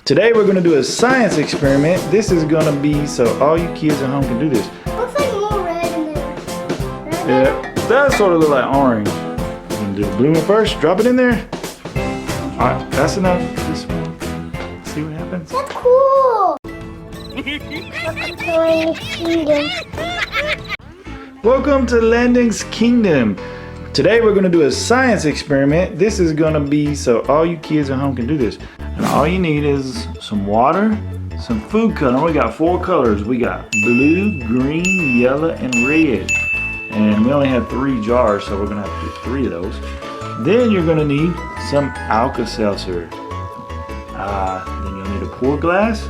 Today we're gonna do a science experiment. This is gonna be so all you kids at home can do this. Looks like more red in there. Yeah, that sort of look like orange. We're gonna do the blue one first. Drop it in there. All right, that's enough. This one. See what happens. That's cool. Welcome to Landon's Kingdom. Today we're gonna do a science experiment. This is gonna be so all you kids at home can do this. And all you need is some water, some food coloring. We got 4 colors. We got blue, green, yellow, and red. And we only have 3 jars, so we're gonna have to do 3 of those. Then you're gonna need some Alka-Seltzer. Then you'll need a pour glass.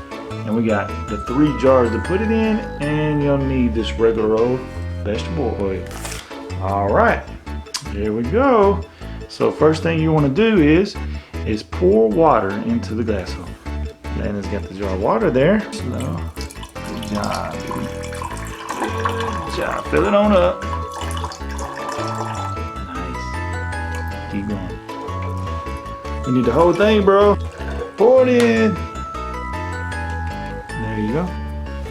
And we got the 3 jars to put it in. And you'll need this regular old vegetable oil. All right, here we go. So first thing you wanna do is pour water into the glass hole. Landon's got the jar of water there. Slow. Good job, dude. Good job. Fill it on up. Nice. Keep going. We need the whole thing, bro. Pour it in. There you go.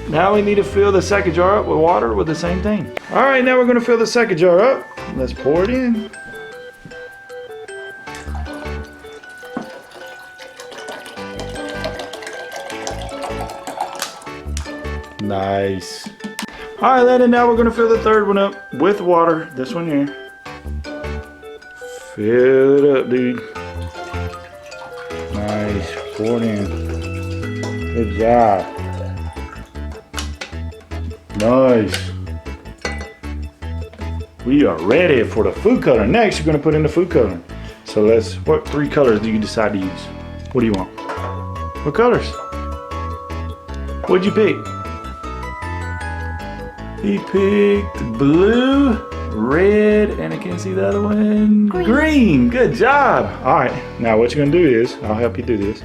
Now we need to fill the second jar up with water with the same thing. All right, now we're gonna fill the second jar up. Let's pour it in. Nice. All right, Landon, now we're gonna fill the third one up with water. This one here. Fill it up, dude. Nice, pour it in. Good job. Nice. We are ready for the food coloring. Next, you're gonna put in the food coloring. So what 3 colors do you decide to use? What do you want? What colors? What'd you pick? He picked blue, red, and I can't see the other one. Green. Good job. All right. Now what you're gonna do is, I'll help you do this.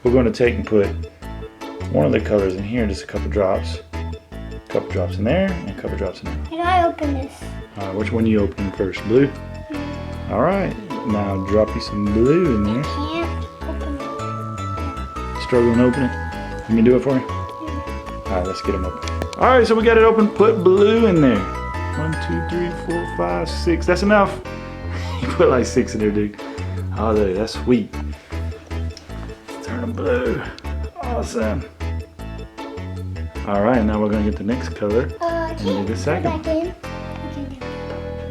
We're gonna take and put one of the colors in here, just a couple drops. A couple drops in there, and a couple drops in there. Can I open this? All right. Which one are you opening first? Blue. All right. Now drop you some blue in there. Can't open it. Struggling to open it? Let me do it for you. All right. Let's get them open. All right, so we got it open. Put blue in there. 1, 2, 3, 4, 5, 6. That's enough. You put like 6 in there, dude. Oh, that's sweet. Let's turn them blue. Awesome. All right, now we're gonna get the next color and do the second.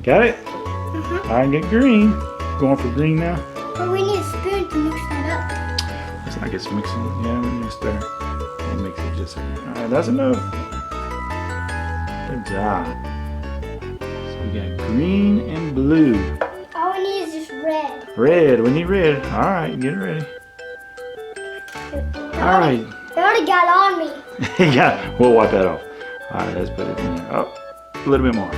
Got it? All right, get green. Going for green now. But we need a spoon to mix that up. It's like it's mixing. Yeah, we need to stir and mix it just. All right, that's enough. Good job. So we got green and blue. All we need is just red. Red, we need red. All right, get it ready. All right. It already got on me. Yeah, we'll wipe that off. All right, let's put it in there. Oh, a little bit more.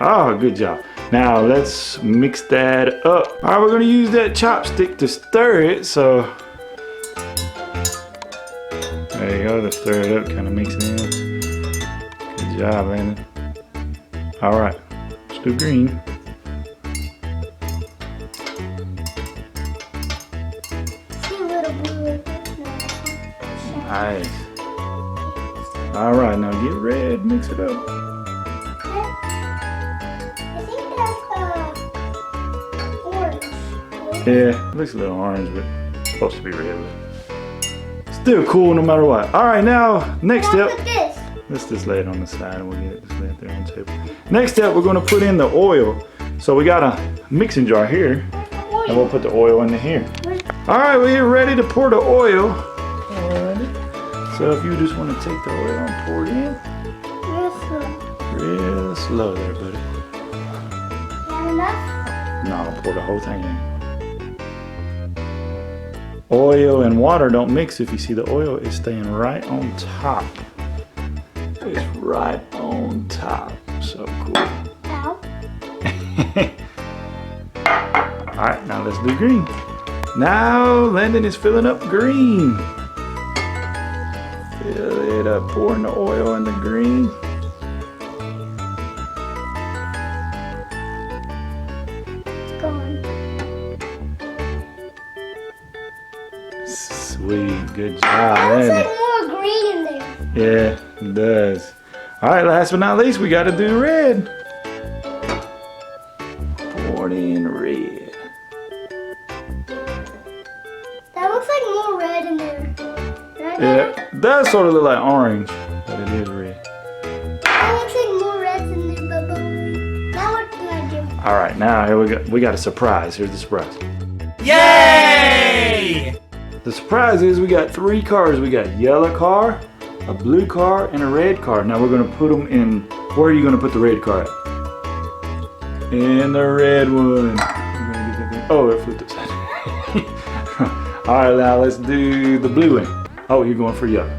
Oh, good job. Now let's mix that up. All right, we're gonna use that chopstick to stir it. So there you go, to stir it up, kind of mix it in. Good job, Landon. All right, let's do green. See a little blue. Nice. All right, now get red, mix it up. I think that's orange. Yeah, it looks a little orange, but it's supposed to be red. Still cool no matter what. All right, now next step. Put this. Let's just lay it on the side and we'll get it just lay it there on the table. Next step, we're gonna put in the oil. So we got a mixing jar here, and we'll put the oil into here. All right, we're ready to pour the oil. Alrighty. So if you just want to take the oil and pour it in. Real slow there, buddy. Not enough? No, pour the whole thing in. Oil and water don't mix. If you see the oil, it's staying right on top. It's right on top. So cool. Ow. All right, now let's do green. Now Landon is filling up green. Fill it up, pouring the oil in the green. It's going. Sweet, good job, That looks Landon. like more green in there. Yeah, it does. All right, last but not least, we got to do red. Pour it in red. That looks like more red in there. Right? Yeah, it does sort of look like orange, but it is red. That looks like more red in there, but now what do I do? All right, now here we got a surprise. Here's the surprise. Yay! The surprise is we got 3 cars. We got a yellow car, a blue car, and a red car. Now we're gonna put them in. Where are you gonna put the red car at? In the red one. Oh, it flipped upside down. All right, now let's do the blue one. Oh, you're going for yellow.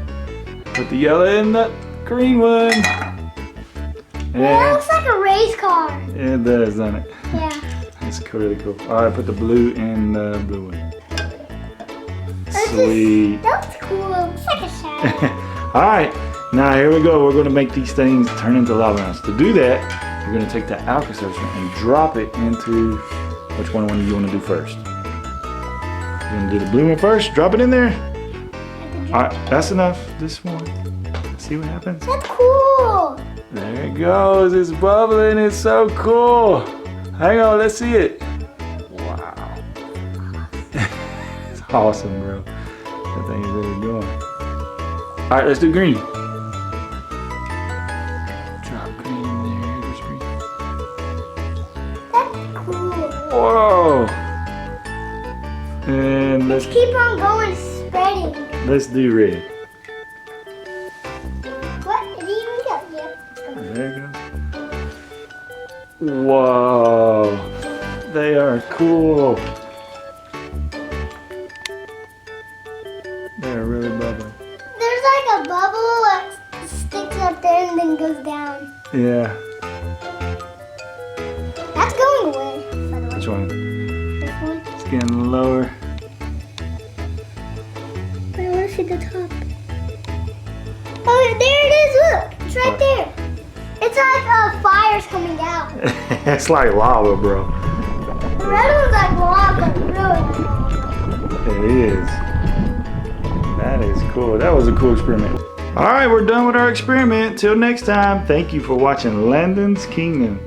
Put the yellow in the green one. That And looks like a race car. it does, doesn't it? Yeah. It's really cool. All right, put the blue in the blue one. That's Sweet. That looks cool. It's like a shadow. All right, now here we go. We're gonna make these things turn into lava rounds. To do that, you're gonna take the Alka-Seltzer and drop it into which one you want to do first. You're gonna do the blue one first. Drop it in there. All right, that's enough. This one. See what happens? That's cool. There it goes. It's bubbling. It's so cool. Hang on, let's see it. Wow. It's awesome, bro. That thing is really going. All right, let's do green. Drop green in there. Here's green. That's cool. Whoa. And let's Keep on going, spreading. do red. What? Did you even go? Yep. There it goes. Whoa. They are cool. They're really bubbling. There's like a bubble that sticks up there and then goes down. Yeah. That's going away, by the way. Which one? This one. It's getting lower. I want to see the top. Oh, there it is. Look. It's right there. It's like fire's coming out. It's like lava, bro. The red one's like lava, really. It is. That is cool. That was a cool experiment. All right, we're done with our experiment. Till next time, thank you for watching Landon's Kingdom.